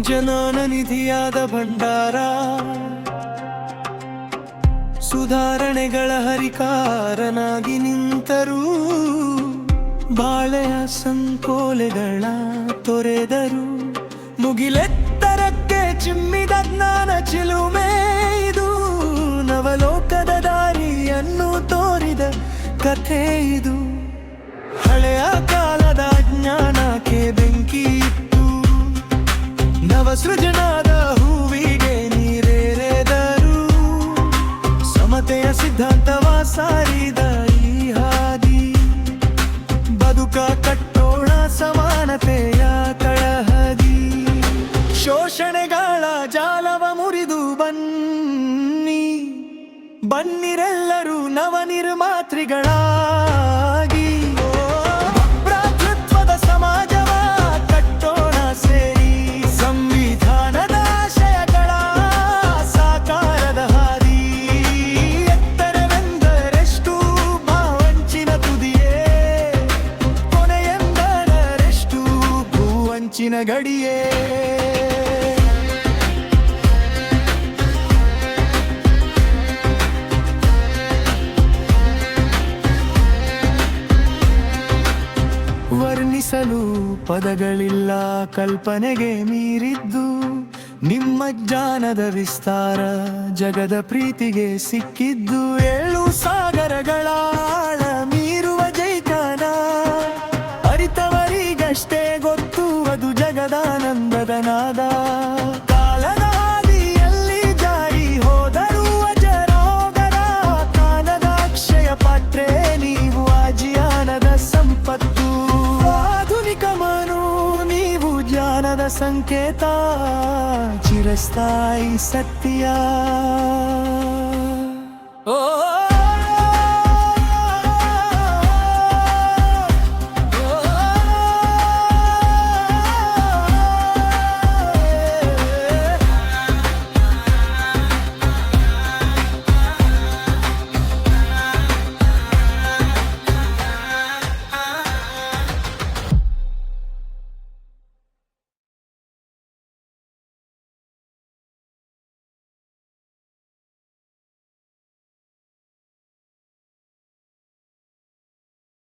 ಜನನ ನಿಧಿಯಾದ ಭಂಡಾರ, ಸುಧಾರಣೆಗಳ ಹರಿಕಾರನಾಗಿ ನಿಂತರೂ, ಬಾಳೆಯ ಸಂಕೋಲೆಗಳ ತೊರೆದರು. ಮುಗಿಲೆತ್ತರಕ್ಕೆ ಚಿಮ್ಮಿದ ಜ್ಞಾನ ಚಿಲುಮೆ ಇದು, ನವಲೋಕದ ದಾರಿಯನ್ನು ತೋರಿದ ಕಥೆ ಇದು. ಹಳೆಯ ಕಾಲದ ಅಜ್ಞಾನಕ್ಕೆ ಬೆಂಕಿ ಇಟ್ಟು, ನವಸೃಜನಾದ ಹೂವಿಗೆ ನೀರೆರೆದರು. ಸಮತೆಯ ಸಿದ್ಧಾಂತವ ಸಾರಿದ ಈ ಹಾದಿ, ಬದುಕ ಕಟ್ಟೋಣ ಸಮಾನತೆಯ ತಳಹದಿ. ಶೋಷಣೆಗಳ ಜಾಲವ ಮುರಿದು ಬನ್ನಿ, ಬನ್ನಿರೆಲ್ಲರೂ ನವನಿರ್ಮಾತೃಗಳಾಗಿ. ಭ್ರಾತೃತ್ವದ ಸಮಾಜವ ಕಟ್ಟೋಣ ಸೇರಿ, ಸಂವಿಧಾನದ ಆಶಯಗಳ ಸಾಕಾರದ ಹಾದಿ. ಎತ್ತರವೆಂದರೆಷ್ಟು ಭಾವಂಚಿನ ತುದಿಯೇ, ಕೊನೆಯೆಂದರೆಷ್ಟು ಭೂವಂಚಿನ ಗಡಿಯೇ. ವರ್ಣಿಸಲು ಪದಗಳಿಲ್ಲ, ಕಲ್ಪನೆಗೆ ಮೀರಿದ್ದು ನಿಮ್ಮ ಜ್ಞಾನದ ವಿಸ್ತಾರ. ಜಗದ ಪ್ರೀತಿಗೆ ಸಿಕ್ಕಿದ್ದು 7 ಸಾಗರಗಳ ಆಳ ಮೀರುವ ಜೈಕಾನ. ಅರಿತವರಿಗಷ್ಟೇ ಗೊತ್ತು ಅದು ಜಗದಾನಂದದ ನಾದ. ಕಾಲದ ಹಾದಿಯಲ್ಲಿ ಜಾರಿ ಹೋದರೂ ಅಜರೋಗರ, ಕಾನದ ಅಕ್ಷಯ ಪಾತ್ರೆ ನೀವು ಆಜಿಯಾನದ ಸಂಪತ್ತು. ಆಧುನಿಕ ಮನು ನೀವು ಜ್ಞಾನದ ಸಂಕೇತ, ಚಿರಸ್ಥಾಯಿ ಸತ್ಯ. ಓ